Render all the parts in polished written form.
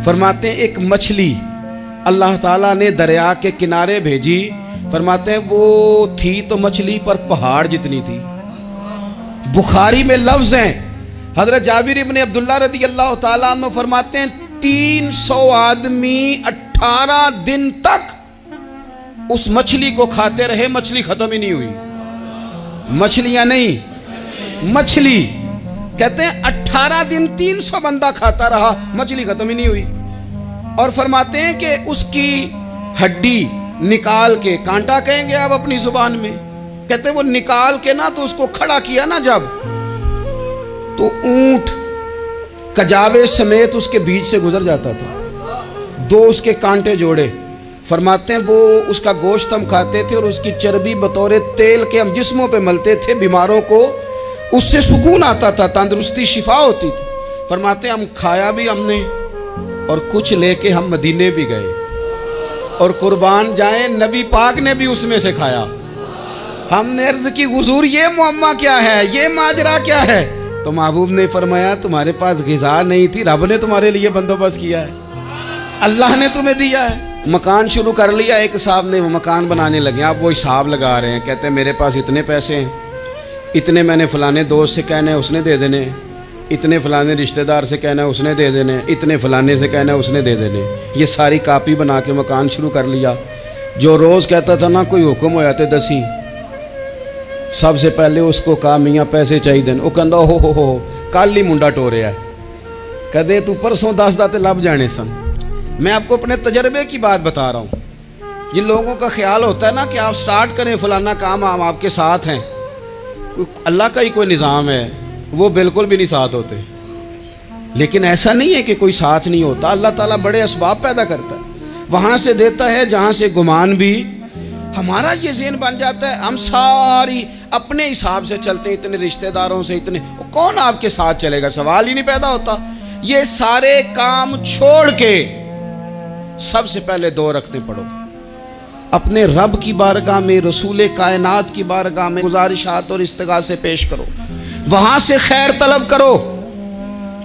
فرماتے ہیں ایک مچھلی اللہ تعالیٰ نے دریا کے کنارے بھیجی، فرماتے ہیں وہ تھی تو مچھلی پر پہاڑ جتنی تھی۔ بخاری میں لفظ ہیں، حضرت جابر ابن عبداللہ رضی اللہ تعالیٰ عنہ فرماتے ہیں 300 آدمی 18 دن تک اس مچھلی کو کھاتے رہے، مچھلی ختم ہی نہیں ہوئی۔ مچھلیاں نہیں، مچھلی کہتے ہیں 18 دن 300 بندہ کھاتا رہا، مچھلی ختم ہی نہیں ہوئی۔ اور فرماتے ہیں کہ اس کی ہڈی نکال کے، کانٹا کہیں گے آپ اپنی زبان میں، کہتے ہیں وہ نکال کے نا تو اس کو کھڑا کیا نا جب، تو اونٹ کجاوے سمیت اس کے بیچ سے گزر جاتا تھا، 2 اس کے کانٹے جوڑے۔ فرماتے ہیں وہ اس کا گوشت ہم کھاتے تھے اور اس کی چربی بطور تیل کے ہم جسموں پہ ملتے تھے، بیماروں کو اس سے سکون آتا تھا، تندرستی شفا ہوتی تھی۔ فرماتے ہیں ہم کھایا بھی ہم نے اور کچھ لے کے ہم مدینے بھی گئے، اور قربان جائیں نبی پاک نے بھی اس میں سے کھایا۔ ہم نے عرض کی حضور یہ معمہ کیا ہے، یہ ماجرا کیا ہے؟ تو محبوب نے فرمایا تمہارے پاس غذا نہیں تھی، رب نے تمہارے لیے بندوبست کیا ہے، اللہ نے تمہیں دیا ہے۔ مکان شروع کر لیا، ایک صاحب نے وہ مکان بنانے لگے، آپ وہ حساب لگا رہے ہیں، کہتے ہیں میرے پاس اتنے پیسے ہیں، اتنے میں نے فلانے دوست سے کہنا ہے اس نے دے دینے، اتنے فلانے رشتہ دار سے کہنا ہے اس نے دے دینے، اتنے فلانے سے کہنا ہے اس نے دے دینے۔ یہ ساری کاپی بنا کے مکان شروع کر لیا۔ جو روز کہتا تھا نا کوئی حکم ہو جاتے دسی، سب سے پہلے اس کو کہا میاں پیسے چاہیے دین، وہ کہندا ہو کل ہی منڈا ٹوریا ہے، کہتے تو پرسوں 10 داتے لب جانے سن۔ میں آپ کو اپنے تجربے کی بات بتا رہا ہوں۔ جن لوگوں کا خیال ہوتا ہے نا کہ آپ سٹارٹ کریں فلانا کام، ہم آپ کے ساتھ ہیں، اللہ کا ہی کوئی نظام ہے، وہ بالکل بھی نہیں ساتھ ہوتے۔ لیکن ایسا نہیں ہے کہ کوئی ساتھ نہیں ہوتا، اللہ تعالیٰ بڑے اسباب پیدا کرتا ہے، وہاں سے دیتا ہے جہاں سے گمان بھی۔ ہمارا یہ ذہن بن جاتا ہے ہم ساری اپنے حساب سے چلتے ہیں، اتنے رشتہ داروں سے، اتنے کون آپ کے ساتھ چلے گا، سوال ہی نہیں پیدا ہوتا۔ یہ سارے کام چھوڑ کے سب سے پہلے 2 رکعتیں پڑھو، اپنے رب کی بارگاہ میں، رسول کائنات کی بارگاہ میں گزارشات اور استغاثے پیش کرو، وہاں سے خیر طلب کرو۔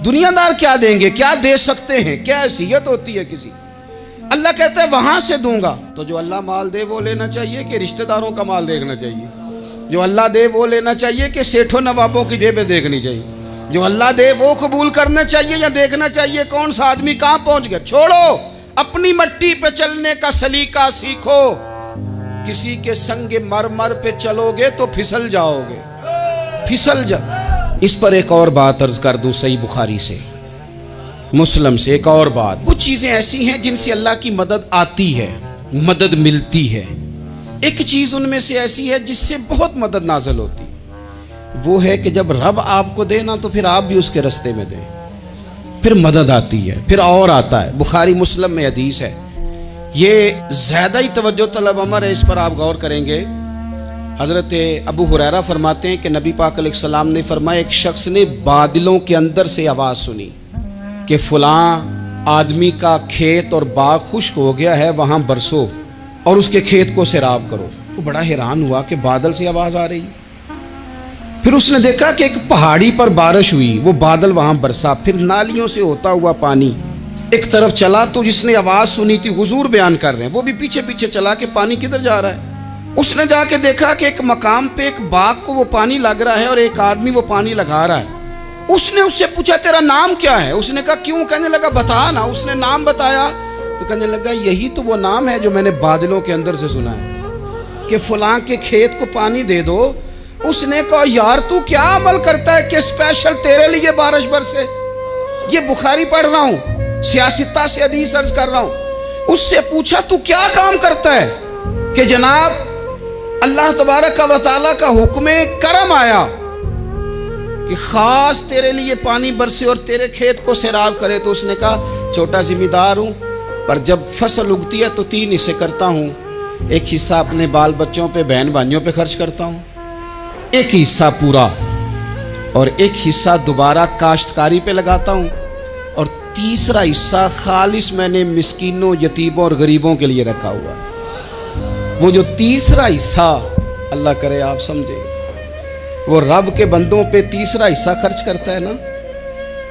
دنیا دار کیا دیں گے، کیا دے سکتے ہیں، کیا حیثیت ہوتی ہے کسی، اللہ کہتا ہے وہاں سے دوں گا۔ تو جو اللہ مال دے وہ لینا چاہیے کہ رشتہ داروں کا مال دیکھنا چاہیے؟ جو اللہ دے وہ لینا چاہیے کہ سیٹھوں نوابوں کی جیبیں دیکھنی چاہیے؟ جو اللہ دے وہ قبول کرنا چاہیے یا دیکھنا چاہیے کون سا آدمی کہاں پہنچ گیا؟ چھوڑو، اپنی مٹی پہ چلنے کا سلیقہ سیکھو۔ کسی کے سنگ مرمر پہ چلو گے تو پھسل جاؤ گے، پھسل جا۔ اس پر ایک اور بات عرض کر دوں، صحیح بخاری سے، مسلم سے ایک اور بات۔ کچھ چیزیں ایسی ہیں جن سے اللہ کی مدد آتی ہے، مدد ملتی ہے۔ ایک چیز ان میں سے ایسی ہے جس سے بہت مدد نازل ہوتی، وہ ہے کہ جب رب آپ کو دے نا تو پھر آپ بھی اس کے رستے میں دیں، پھر مدد آتی ہے، پھر اور آتا ہے۔ بخاری مسلم میں حدیث ہے، یہ زیادہ ہی توجہ طلب امر ہے، اس پر آپ غور کریں گے۔ حضرت ابو ہریرہ فرماتے ہیں کہ نبی پاک علیہ السلام نے فرمایا ایک شخص نے بادلوں کے اندر سے آواز سنی کہ فلاں آدمی کا کھیت اور باغ خشک ہو گیا ہے، وہاں برسو اور اس کے کھیت کو سیراب کرو۔ وہ بڑا حیران ہوا کہ بادل سے آواز آ رہی۔ پھر اس نے دیکھا کہ ایک پہاڑی پر بارش ہوئی، وہ بادل وہاں برسا، پھر نالیوں سے ہوتا ہوا پانی ایک طرف چلا۔ تو جس نے آواز سنی تھی، حضور بیان کر رہے ہیں، وہ بھی پیچھے پیچھے چلا کہ پانی کدھر جا رہا ہے۔ اس نے جا کے دیکھا کہ ایک مقام پہ ایک باغ کو وہ پانی لگ رہا ہے اور ایک آدمی وہ پانی لگا رہا ہے۔ اس نے اس سے پوچھا تیرا نام کیا ہے؟ اس نے کہا کیوں؟ کہنے لگا بتا نا۔ اس نے نام بتایا تو کہنے لگا یہی تو وہ نام ہے جو میں نے بادلوں کے اندر سے سنا ہے کہ فلاں کے کھیت کو پانی دے دو۔ اس نے کہا یار تو کیا عمل کرتا ہے کہ اسپیشل تیرے لیے بارش برسے؟ یہ بخاری پڑھ رہا ہوں، سیاستہ سے حدیث عرض کر رہا ہوں۔ اس سے پوچھا تو کیا کام کرتا ہے کہ جناب اللہ تبارک و تعالیٰ کا حکم کرم آیا کہ خاص تیرے لیے پانی برسے اور تیرے کھیت کو سیراب کرے؟ تو اس نے کہا چھوٹا ذمہ دار ہوں، پر جب فصل اگتی ہے تو 3 حصے کرتا ہوں، ایک حصہ اپنے بال بچوں پہ، بہن بھائیوں پہ خرچ کرتا ہوں، ایک حصہ پورا، اور ایک حصہ دوبارہ کاشتکاری پہ لگاتا ہوں، اور تیسرا حصہ خالص میں نے مسکینوں، یتیموں اور غریبوں کے لیے رکھا ہوا ہے۔ وہ جو تیسرا حصہ، اللہ کرے آپ سمجھے، وہ رب کے بندوں پہ تیسرا حصہ خرچ کرتا ہے نا،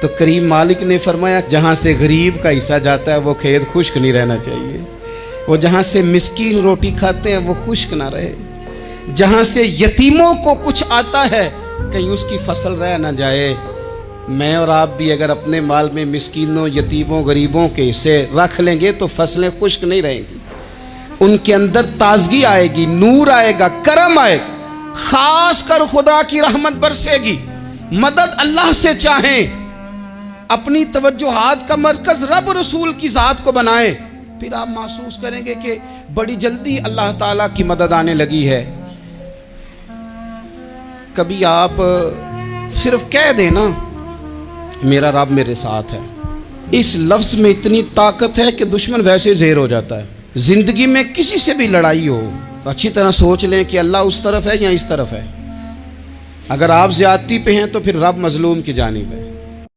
تو کریم مالک نے فرمایا جہاں سے غریب کا حصہ جاتا ہے وہ کھیت خشک نہیں رہنا چاہیے، وہ جہاں سے مسکین روٹی کھاتے ہیں وہ خشک نہ رہے، جہاں سے یتیموں کو کچھ آتا ہے کہیں اس کی فصل رہ نہ جائے۔ میں اور آپ بھی اگر اپنے مال میں مسکینوں، یتیموں، غریبوں کے حصے رکھ لیں گے تو فصلیں خشک نہیں رہیں گی، ان کے اندر تازگی آئے گی، نور آئے گا، کرم آئے گا، خاص کر خدا کی رحمت برسے گی۔ مدد اللہ سے چاہیں، اپنی توجہات کا مرکز رب رسول کی ذات کو بنائیں، پھر آپ محسوس کریں گے کہ بڑی جلدی اللہ تعالیٰ کی مدد آنے لگی ہے۔ کبھی آپ صرف کہہ دیں نا میرا رب میرے ساتھ ہے، اس لفظ میں اتنی طاقت ہے کہ دشمن ویسے زہر ہو جاتا ہے۔ زندگی میں کسی سے بھی لڑائی ہو اچھی طرح سوچ لیں کہ اللہ اس طرف ہے یا اس طرف ہے۔ اگر آپ زیادتی پہ ہیں تو پھر رب مظلوم کی جانب ہے۔